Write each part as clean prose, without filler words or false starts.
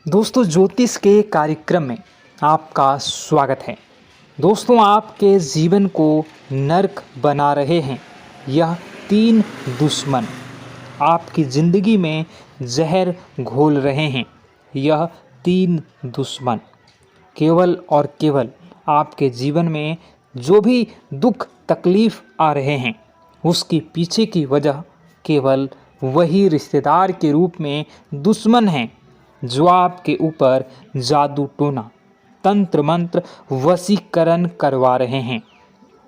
दोस्तों, ज्योतिष के कार्यक्रम में आपका स्वागत है। दोस्तों, आपके जीवन को नर्क बना रहे हैं यह 3 दुश्मन। आपकी ज़िंदगी में जहर घोल रहे हैं यह 3 दुश्मन। केवल और केवल आपके जीवन में जो भी दुख तकलीफ़ आ रहे हैं उसके पीछे की वजह केवल वही रिश्तेदार के रूप में दुश्मन हैं जो आपके ऊपर जादू टोना, तंत्र मंत्र, वशीकरण करवा रहे हैं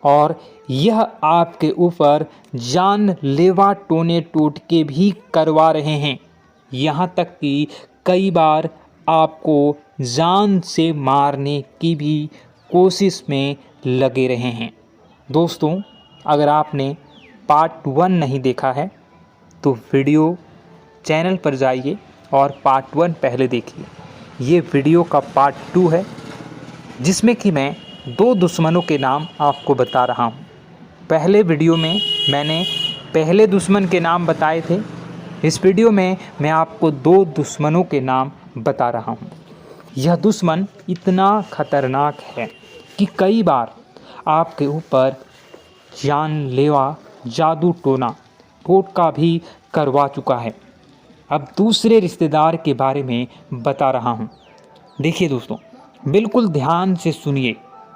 और यह आपके ऊपर जानलेवा टोने टोटके भी करवा रहे हैं। यहाँ तक कि कई बार आपको जान से मारने की भी कोशिश में लगे रहे हैं। दोस्तों, अगर आपने पार्ट 1 नहीं देखा है तो वीडियो चैनल पर जाइए और पार्ट 1 पहले देखिए। ये वीडियो का पार्ट 2 है जिसमें कि मैं 2 दुश्मनों के नाम आपको बता रहा हूँ। पहले वीडियो में मैंने पहले दुश्मन के नाम बताए थे। इस वीडियो में मैं आपको 2 दुश्मनों के नाम बता रहा हूँ। यह दुश्मन इतना खतरनाक है कि कई बार आपके ऊपर जानलेवा जादू टोना टोटका भी करवा चुका है। अब दूसरे रिश्तेदार के बारे में बता रहा हूँ। देखिए दोस्तों, बिल्कुल ध्यान से सुनिए।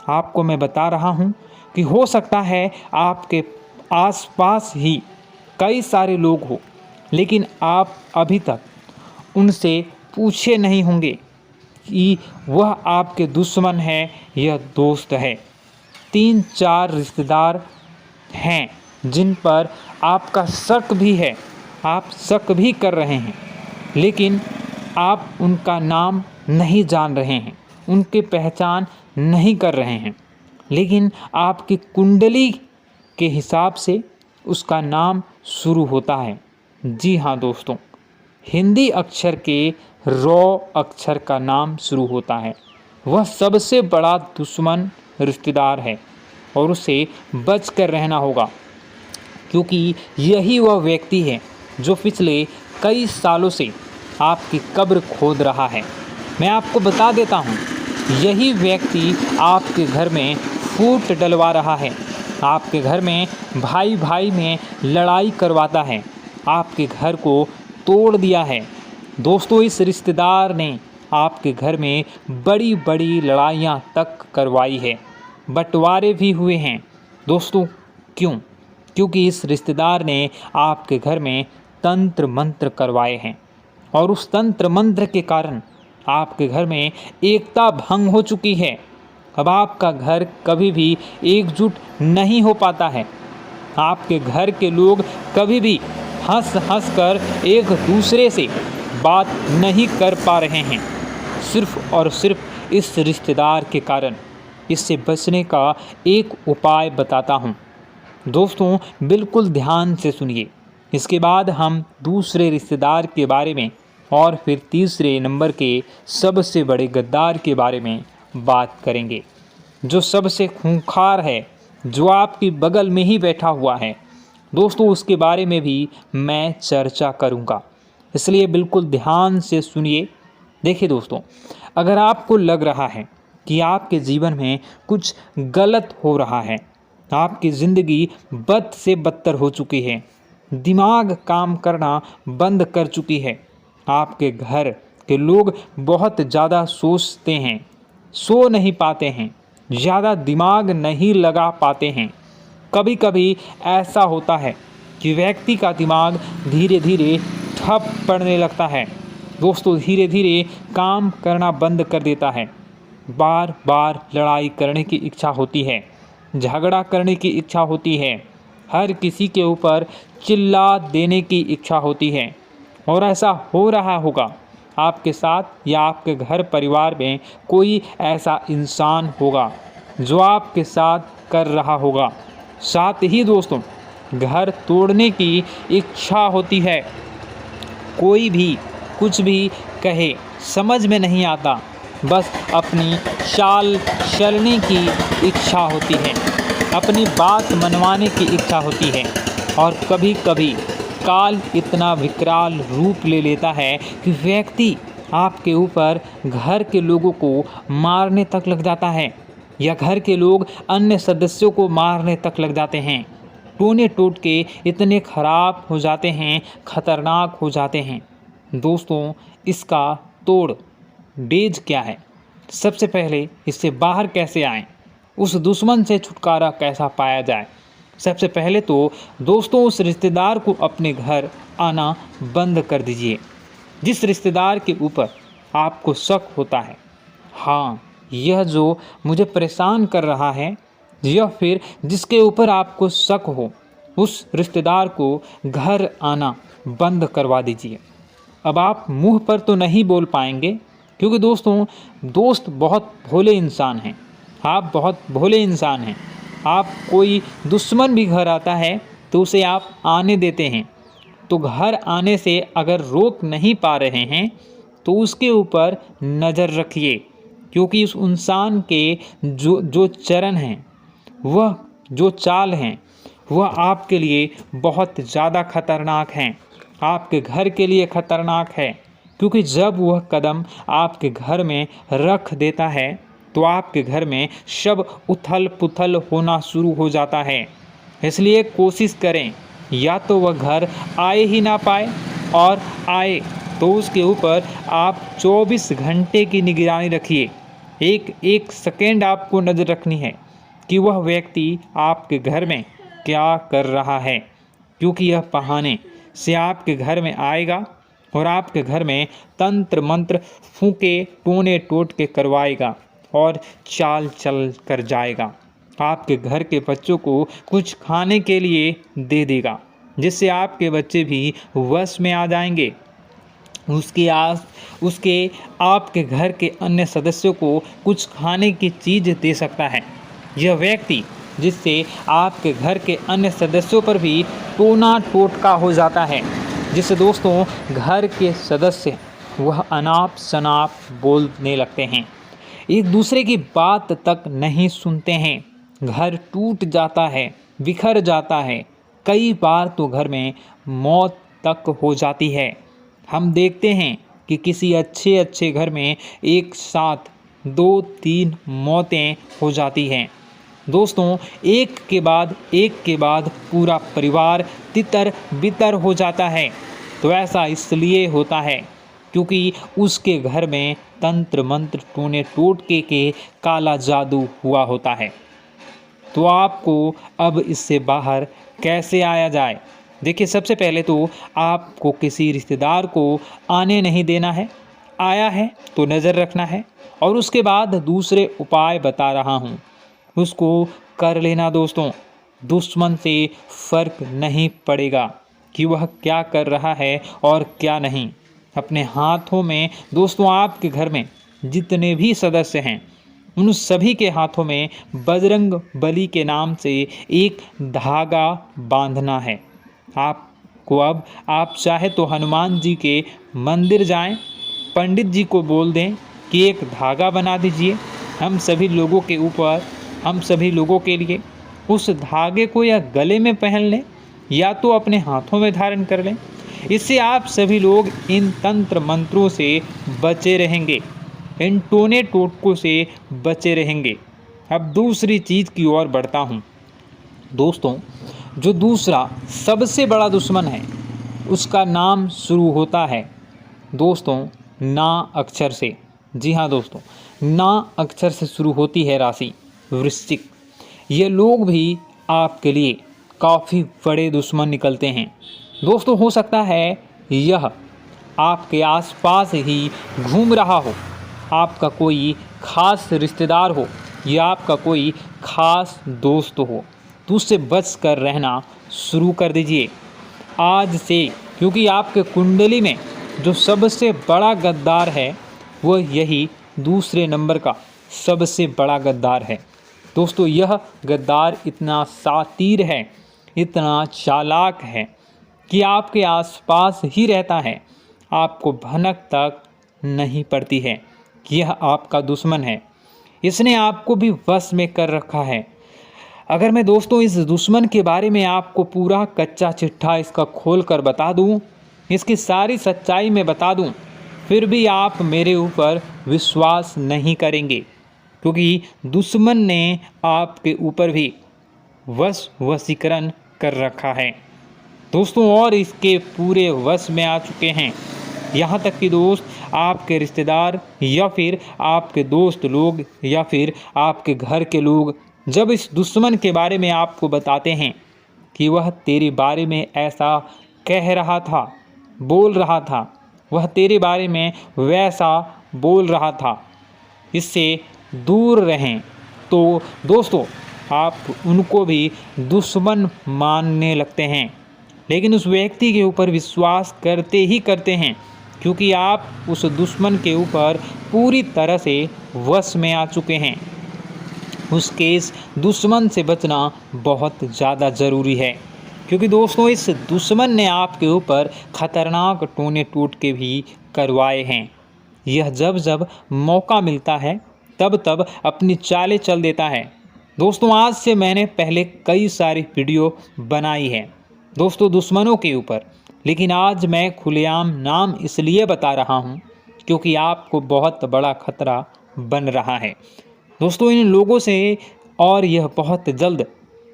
आपको मैं बता रहा हूँ कि हो सकता है आपके आसपास ही कई सारे लोग हो, लेकिन आप अभी तक उनसे पूछे नहीं होंगे कि वह आपके दुश्मन है या दोस्त है। 3-4 रिश्तेदार हैं जिन पर आपका शक भी है, आप शक भी कर रहे हैं, लेकिन आप उनका नाम नहीं जान रहे हैं, उनकी पहचान नहीं कर रहे हैं, लेकिन आपकी कुंडली के हिसाब से उसका नाम शुरू होता है। जी हाँ दोस्तों, हिंदी अक्षर के रॉ अक्षर का नाम शुरू होता है। वह सबसे बड़ा दुश्मन रिश्तेदार है और उसे बच कर रहना होगा, क्योंकि यही वह व्यक्ति है जो पिछले कई सालों से आपकी कब्र खोद रहा है। मैं आपको बता देता हूँ, यही व्यक्ति आपके घर में फूट डलवा रहा है, आपके घर में भाई भाई में लड़ाई करवाता है, आपके घर को तोड़ दिया है। दोस्तों, इस रिश्तेदार ने आपके घर में बड़ी बड़ी लड़ाइयाँ तक करवाई है, बंटवारे भी हुए हैं। दोस्तों, क्यों? क्योंकि इस रिश्तेदार ने आपके घर में तंत्र मंत्र करवाए हैं और उस तंत्र मंत्र के कारण आपके घर में एकता भंग हो चुकी है। अब आपका घर कभी भी एकजुट नहीं हो पाता है। आपके घर के लोग कभी भी हंस हंस कर एक दूसरे से बात नहीं कर पा रहे हैं, सिर्फ और सिर्फ इस रिश्तेदार के कारण। इससे बचने का एक उपाय बताता हूँ। दोस्तों, बिल्कुल ध्यान से सुनिए। इसके बाद हम दूसरे रिश्तेदार के बारे में और फिर तीसरे नंबर के सबसे बड़े गद्दार के बारे में बात करेंगे, जो सबसे खूंखार है, जो आपकी बगल में ही बैठा हुआ है। दोस्तों, उसके बारे में भी मैं चर्चा करूंगा, इसलिए बिल्कुल ध्यान से सुनिए। देखिए दोस्तों, अगर आपको लग रहा है कि आपके जीवन में कुछ गलत हो रहा है, आपकी ज़िंदगी बद से बदतर हो चुकी है, दिमाग काम करना बंद कर चुकी है, आपके घर के लोग बहुत ज़्यादा सोचते हैं, सो नहीं पाते हैं, ज़्यादा दिमाग नहीं लगा पाते हैं। कभी कभी ऐसा होता है कि व्यक्ति का दिमाग धीरे धीरे ठप पड़ने लगता है। दोस्तों, धीरे धीरे काम करना बंद कर देता है। बार बार लड़ाई करने की इच्छा होती है, झगड़ा करने की इच्छा होती है, हर किसी के ऊपर चिल्ला देने की इच्छा होती है। और ऐसा हो रहा होगा आपके साथ, या आपके घर परिवार में कोई ऐसा इंसान होगा जो आपके साथ कर रहा होगा। साथ ही दोस्तों, घर तोड़ने की इच्छा होती है। कोई भी कुछ भी कहे समझ में नहीं आता, बस अपनी चाल चलने की इच्छा होती है, अपनी बात मनवाने की इच्छा होती है। और कभी कभी काल इतना विकराल रूप ले लेता है कि व्यक्ति आपके ऊपर घर के लोगों को मारने तक लग जाता है, या घर के लोग अन्य सदस्यों को मारने तक लग जाते हैं। टोने टोटके इतने खराब हो जाते हैं, खतरनाक हो जाते हैं। दोस्तों, इसका तोड़ डेज क्या है? सबसे पहले इससे बाहर कैसे आएं? उस दुश्मन से छुटकारा कैसा पाया जाए? सबसे पहले तो दोस्तों, उस रिश्तेदार को अपने घर आना बंद कर दीजिए जिस रिश्तेदार के ऊपर आपको शक होता है। हाँ, यह जो मुझे परेशान कर रहा है, या फिर जिसके ऊपर आपको शक हो, उस रिश्तेदार को घर आना बंद करवा दीजिए। अब आप मुंह पर तो नहीं बोल पाएंगे, क्योंकि दोस्तों, दोस्त बहुत भोले इंसान हैं। आप बहुत भोले इंसान हैं। आप कोई दुश्मन भी घर आता है तो उसे आप आने देते हैं। तो घर आने से अगर रोक नहीं पा रहे हैं तो उसके ऊपर नज़र रखिए, क्योंकि उस इंसान के जो चरण हैं, वह जो चाल हैं, वह आपके लिए बहुत ज़्यादा खतरनाक हैं। आपके घर के लिए खतरनाक है, क्योंकि जब वह कदम आपके घर में रख देता है तो आपके घर में सब उथल पुथल होना शुरू हो जाता है। इसलिए कोशिश करें, या तो वह घर आए ही ना पाए, और आए तो उसके ऊपर आप 24 घंटे की निगरानी रखिए। एक एक सेकेंड आपको नज़र रखनी है कि वह व्यक्ति आपके घर में क्या कर रहा है, क्योंकि यह बहाने से आपके घर में आएगा और आपके घर में तंत्र मंत्र फूके टोने टोटके करवाएगा और चाल चल कर जाएगा। आपके घर के बच्चों को कुछ खाने के लिए दे देगा, जिससे आपके बच्चे भी वश में आ जाएंगे। उसके आपके घर के अन्य सदस्यों को कुछ खाने की चीज़ दे सकता है। यह व्यक्ति जिससे आपके घर के अन्य सदस्यों पर भी टोना टोटका हो जाता है, जिससे दोस्तों घर के सदस्य वह अनाप शनाप बोलने लगते हैं, एक दूसरे की बात तक नहीं सुनते हैं, घर टूट जाता है, बिखर जाता है, कई बार तो घर में मौत तक हो जाती है। हम देखते हैं कि किसी अच्छे घर में एक साथ 2-3 मौतें हो जाती हैं। दोस्तों, एक के बाद पूरा परिवार तितर बितर हो जाता है। तो ऐसा इसलिए होता है क्योंकि उसके घर में तंत्र मंत्र टोने टोटके के काला जादू हुआ होता है। तो आपको अब इससे बाहर कैसे आया जाए? देखिए, सबसे पहले तो आपको किसी रिश्तेदार को आने नहीं देना है। आया है तो नज़र रखना है, और उसके बाद दूसरे उपाय बता रहा हूँ, उसको कर लेना। दोस्तों, दुश्मन से फ़र्क नहीं पड़ेगा कि वह क्या कर रहा है और क्या नहीं। अपने हाथों में दोस्तों, आपके घर में जितने भी सदस्य हैं, उन सभी के हाथों में बजरंग बली के नाम से एक धागा बांधना है। आपको अब आप चाहे तो हनुमान जी के मंदिर जाएं, पंडित जी को बोल दें कि एक धागा बना दीजिए हम सभी लोगों के ऊपर, हम सभी लोगों के लिए। उस धागे को या गले में पहन लें या तो अपने हाथों में धारण कर लें। इससे आप सभी लोग इन तंत्र मंत्रों से बचे रहेंगे, इन टोने टोटकों से बचे रहेंगे। अब दूसरी चीज़ की ओर बढ़ता हूँ। दोस्तों, जो दूसरा सबसे बड़ा दुश्मन है, उसका नाम शुरू होता है दोस्तों ना अक्षर से। जी हाँ दोस्तों, ना अक्षर से शुरू होती है राशि वृश्चिक। ये लोग भी आपके लिए काफ़ी बड़े दुश्मन निकलते हैं। दोस्तों, हो सकता है यह आपके आसपास ही घूम रहा हो, आपका कोई खास रिश्तेदार हो या आपका कोई खास दोस्त हो, तो उससे बच कर रहना शुरू कर दीजिए आज से, क्योंकि आपके कुंडली में जो सबसे बड़ा गद्दार है वह यही दूसरे नंबर का सबसे बड़ा गद्दार है। दोस्तों, यह गद्दार इतना शातिर है, इतना चालाक है कि आपके आसपास ही रहता है, आपको भनक तक नहीं पड़ती है कि यह आपका दुश्मन है। इसने आपको भी वश में कर रखा है। अगर मैं दोस्तों इस दुश्मन के बारे में आपको पूरा कच्चा चिट्ठा इसका खोल कर बता दूं, इसकी सारी सच्चाई में बता दूं, फिर भी आप मेरे ऊपर विश्वास नहीं करेंगे, क्योंकि दुश्मन ने आपके ऊपर भी वशीकरण कर रखा है दोस्तों, और इसके पूरे वश में आ चुके हैं। यहाँ तक कि दोस्त, आपके रिश्तेदार या फिर आपके दोस्त लोग या फिर आपके घर के लोग जब इस दुश्मन के बारे में आपको बताते हैं कि वह तेरे बारे में ऐसा कह रहा था, बोल रहा था, वह तेरे बारे में वैसा बोल रहा था, इससे दूर रहें, तो दोस्तों आप उनको भी दुश्मन मानने लगते हैं, लेकिन उस व्यक्ति के ऊपर विश्वास करते ही करते हैं, क्योंकि आप उस दुश्मन के ऊपर पूरी तरह से वश में आ चुके हैं। उसके इस दुश्मन से बचना बहुत ज़्यादा ज़रूरी है, क्योंकि दोस्तों इस दुश्मन ने आपके ऊपर खतरनाक टोने टोटके भी करवाए हैं। यह जब जब मौका मिलता है तब तब अपनी चालें चल देता है। दोस्तों आज से मैंने पहले कई सारी वीडियो बनाई है दोस्तों दुश्मनों के ऊपर, लेकिन आज मैं खुलेआम नाम इसलिए बता रहा हूँ क्योंकि आपको बहुत बड़ा खतरा बन रहा है दोस्तों इन लोगों से, और यह बहुत जल्द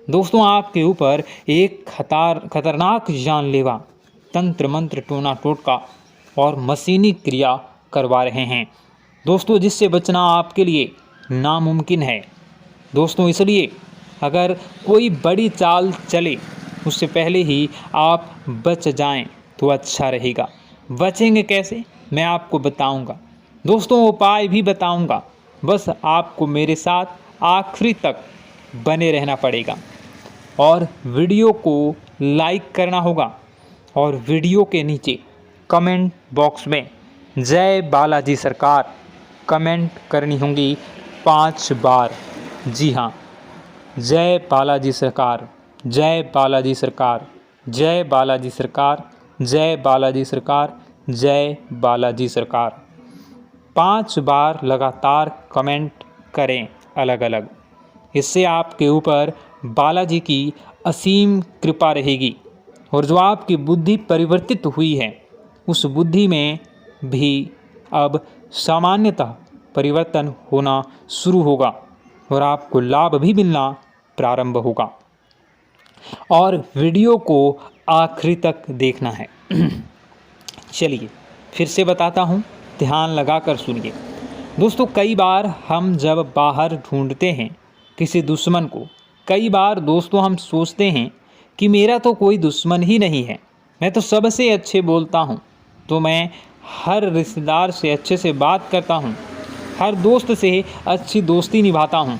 दोस्तों आपके ऊपर एक खतरनाक जानलेवा तंत्र मंत्र टोना टोटका और मशीनी क्रिया करवा रहे हैं दोस्तों, जिससे बचना आपके लिए नामुमकिन है दोस्तों। इसलिए अगर कोई बड़ी चाल चले उससे पहले ही आप बच जाएं तो अच्छा रहेगा। बचेंगे कैसे मैं आपको बताऊंगा दोस्तों, उपाय भी बताऊंगा, बस आपको मेरे साथ आखिरी तक बने रहना पड़ेगा और वीडियो को लाइक करना होगा और वीडियो के नीचे कमेंट बॉक्स में जय बालाजी सरकार कमेंट करनी होंगी 5 बार। जी हाँ, जय बालाजी सरकार, जय बालाजी सरकार, जय बालाजी सरकार, जय बालाजी सरकार, जय बालाजी सरकार 5 बार लगातार कमेंट करें अलग अलग। इससे आपके ऊपर बालाजी की असीम कृपा रहेगी और जो आपकी बुद्धि परिवर्तित हुई है उस बुद्धि में भी अब सामान्यतः परिवर्तन होना शुरू होगा और आपको लाभ भी मिलना प्रारंभ होगा। और वीडियो को आखिरी तक देखना है। चलिए फिर से बताता हूँ, ध्यान लगाकर सुनिए दोस्तों। कई बार हम जब बाहर ढूंढते हैं किसी दुश्मन को, कई बार दोस्तों हम सोचते हैं कि मेरा तो कोई दुश्मन ही नहीं है, मैं तो सबसे अच्छे बोलता हूँ, तो मैं हर रिश्तेदार से अच्छे से बात करता हूँ, हर दोस्त से अच्छी दोस्ती निभाता हूँ,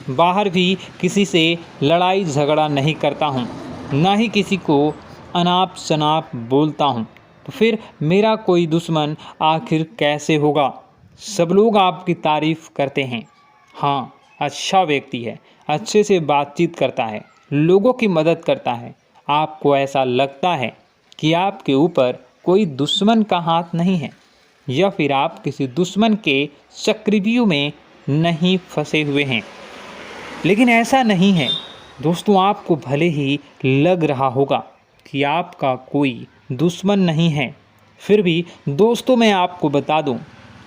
बाहर भी किसी से लड़ाई झगड़ा नहीं करता हूँ, ना ही किसी को अनाप शनाप बोलता हूँ, तो फिर मेरा कोई दुश्मन आखिर कैसे होगा। सब लोग आपकी तारीफ़ करते हैं, हाँ अच्छा व्यक्ति है, अच्छे से बातचीत करता है, लोगों की मदद करता है। आपको ऐसा लगता है कि आपके ऊपर कोई दुश्मन का हाथ नहीं है या फिर आप किसी दुश्मन के चक्रव्यूह में नहीं फंसे हुए हैं, लेकिन ऐसा नहीं है दोस्तों। आपको भले ही लग रहा होगा कि आपका कोई दुश्मन नहीं है, फिर भी दोस्तों मैं आपको बता दूं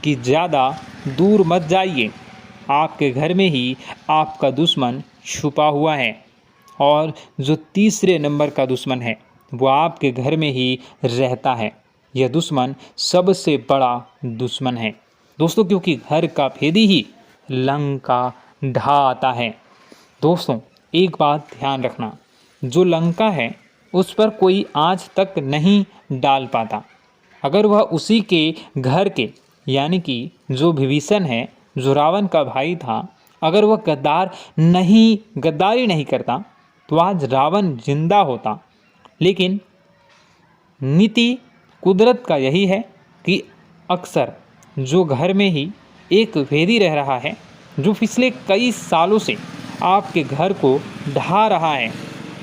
कि ज़्यादा दूर मत जाइए। आपके घर में ही आपका दुश्मन छुपा हुआ है और जो तीसरे नंबर का दुश्मन है वो आपके घर में ही रहता है। यह दुश्मन सबसे बड़ा दुश्मन है दोस्तों, क्योंकि घर का भेदी ही लंका ढा आता है। दोस्तों एक बात ध्यान रखना, जो लंका है उस पर कोई आँच तक नहीं डाल पाता। अगर वह उसी के घर के यानी कि जो विभीषण है, जो रावण का भाई था, अगर वह गद्दारी नहीं करता तो आज रावण जिंदा होता। लेकिन नीति कुदरत का यही है कि अक्सर जो घर में ही एक भेदी रह रहा है, जो पिछले कई सालों से आपके घर को ढा रहा है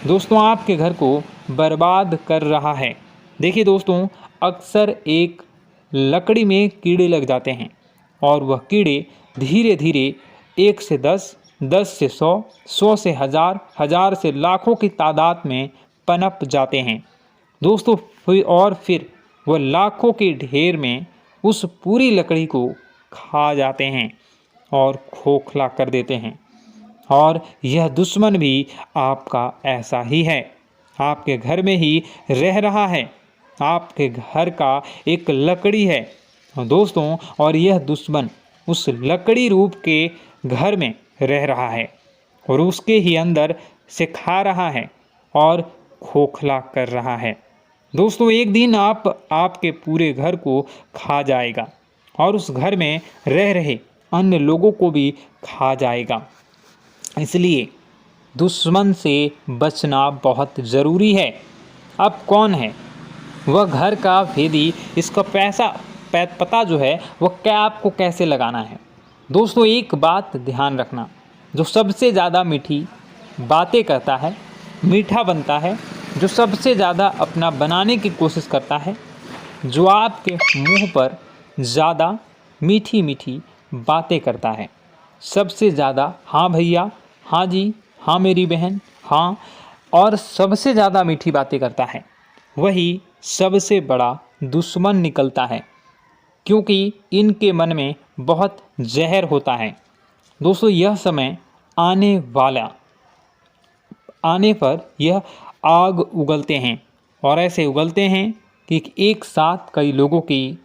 दोस्तों, आपके घर को बर्बाद कर रहा है। देखिए दोस्तों, अक्सर एक लकड़ी में कीड़े लग जाते हैं और वह कीड़े धीरे धीरे 1 से 10, 10 से 100, 100 से 1000, 1000 से लाखों की तादाद में पनप जाते हैं दोस्तों। और फिर वह लाखों के ढेर में उस पूरी लकड़ी को खा जाते हैं और खोखला कर देते हैं। और यह दुश्मन भी आपका ऐसा ही है, आपके घर में ही रह रहा है, आपके घर का एक लकड़ी है दोस्तों, और यह दुश्मन उस लकड़ी रूप के घर में रह रहा है और उसके ही अंदर से खा रहा है और खोखला कर रहा है। दोस्तों, एक दिन आपके पूरे घर को खा जाएगा और उस घर में रह रहे अन्य लोगों को भी खा जाएगा। इसलिए दुश्मन से बचना बहुत ज़रूरी है। अब कौन है वह घर का भेदी, इसका पता जो है वह क्या आपको कैसे लगाना है। दोस्तों, एक बात ध्यान रखना, जो सबसे ज़्यादा मीठी बातें करता है, मीठा बनता है, जो सबसे ज़्यादा अपना बनाने की कोशिश करता है, जो आपके मुंह पर ज़्यादा मीठी मीठी बातें करता है, सबसे ज़्यादा हाँ भैया, हाँ जी, हाँ मेरी बहन, हाँ, और सबसे ज़्यादा मीठी बातें करता है, वही सबसे बड़ा दुश्मन निकलता है, क्योंकि इनके मन में बहुत जहर होता है। दोस्तों, यह समय आने पर यह आग उगलते हैं और ऐसे उगलते हैं कि एक साथ कई लोगों की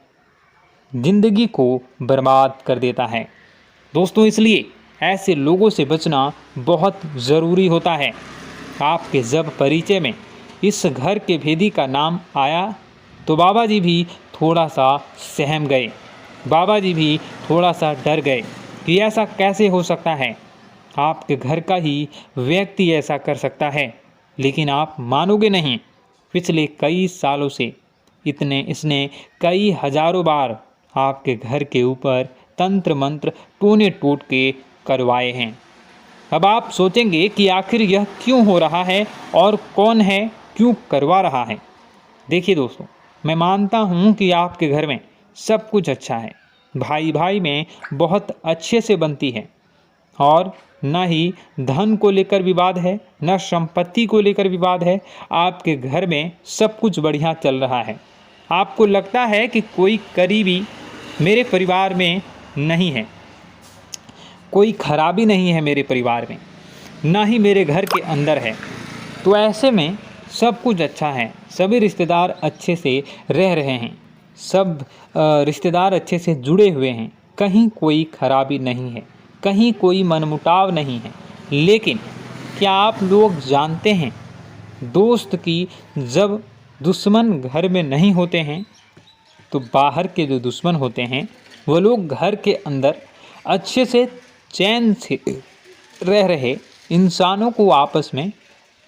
जिंदगी को बर्बाद कर देता है। दोस्तों, इसलिए ऐसे लोगों से बचना बहुत ज़रूरी होता है। आपके जब परिचय में इस घर के भेदी का नाम आया तो बाबा जी भी थोड़ा सा सहम गए, बाबा जी भी थोड़ा सा डर गए कि ऐसा कैसे हो सकता है, आपके घर का ही व्यक्ति ऐसा कर सकता है। लेकिन आप मानोगे नहीं, पिछले कई सालों से इसने कई हजारों बार आपके घर के ऊपर तंत्र मंत्र टोने टोट के करवाए हैं। अब आप सोचेंगे कि आखिर यह क्यों हो रहा है और कौन है, क्यों करवा रहा है। देखिए दोस्तों, मैं मानता हूँ कि आपके घर में सब कुछ अच्छा है, भाई भाई में बहुत अच्छे से बनती है और न ही धन को लेकर विवाद है, न संपत्ति को लेकर विवाद है। आपके घर में सब कुछ बढ़िया चल रहा है। आपको लगता है कि कोई करीबी मेरे परिवार में नहीं है, कोई खराबी नहीं है मेरे परिवार में, ना ही मेरे घर के अंदर है। तो ऐसे में सब कुछ अच्छा है, सभी रिश्तेदार अच्छे से रह रहे हैं, सब रिश्तेदार अच्छे से जुड़े हुए हैं, कहीं कोई खराबी नहीं है, कहीं कोई मनमुटाव नहीं है। लेकिन क्या आप लोग जानते हैं दोस्त कि जब दुश्मन घर में नहीं होते हैं तो बाहर के जो दुश्मन होते हैं वो लोग घर के अंदर अच्छे से चैन से रह रहे इंसानों को आपस में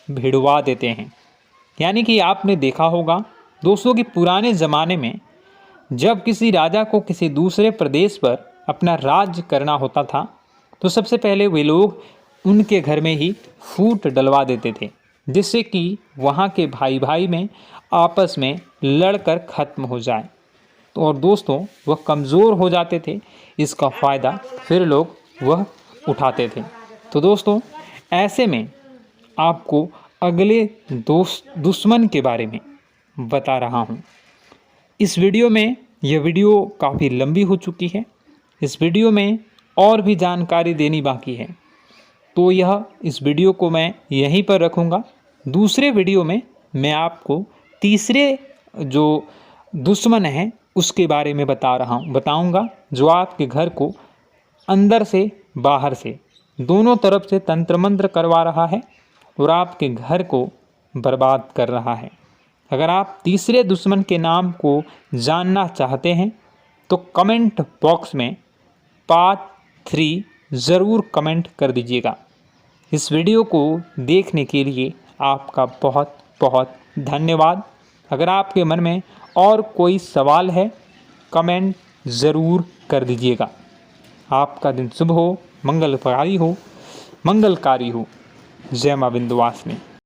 भिड़वा देते हैं। यानी कि आपने देखा होगा दोस्तों कि पुराने ज़माने में जब किसी राजा को किसी दूसरे प्रदेश पर अपना राज्य करना होता था तो सबसे पहले वे लोग उनके घर में ही फूट डलवा देते थे, जिससे कि वहाँ के भाई भाई में आपस में लड़कर ख़त्म हो जाए। तो और दोस्तों वह कमज़ोर हो जाते थे, इसका फ़ायदा फिर लोग वह उठाते थे। तो दोस्तों, ऐसे में आपको अगले दुश्मन के बारे में बता रहा हूँ। इस वीडियो में यह वीडियो काफ़ी लंबी हो चुकी है, इस वीडियो में और भी जानकारी देनी बाकी है, तो इस वीडियो को मैं यहीं पर रखूँगा। दूसरे वीडियो में मैं आपको तीसरे जो दुश्मन है उसके बारे में बताऊँगा, जो आपके घर को अंदर से बाहर से दोनों तरफ से तंत्र मंत्र करवा रहा है और आपके घर को बर्बाद कर रहा है। अगर आप तीसरे दुश्मन के नाम को जानना चाहते हैं तो कमेंट बॉक्स में पार्ट 3 ज़रूर कमेंट कर दीजिएगा। इस वीडियो को देखने के लिए आपका बहुत बहुत धन्यवाद। अगर आपके मन में और कोई सवाल है कमेंट ज़रूर कर दीजिएगा। आपका दिन शुभ हो, मंगलकारी हो। जय मां विंध्यवासिनी।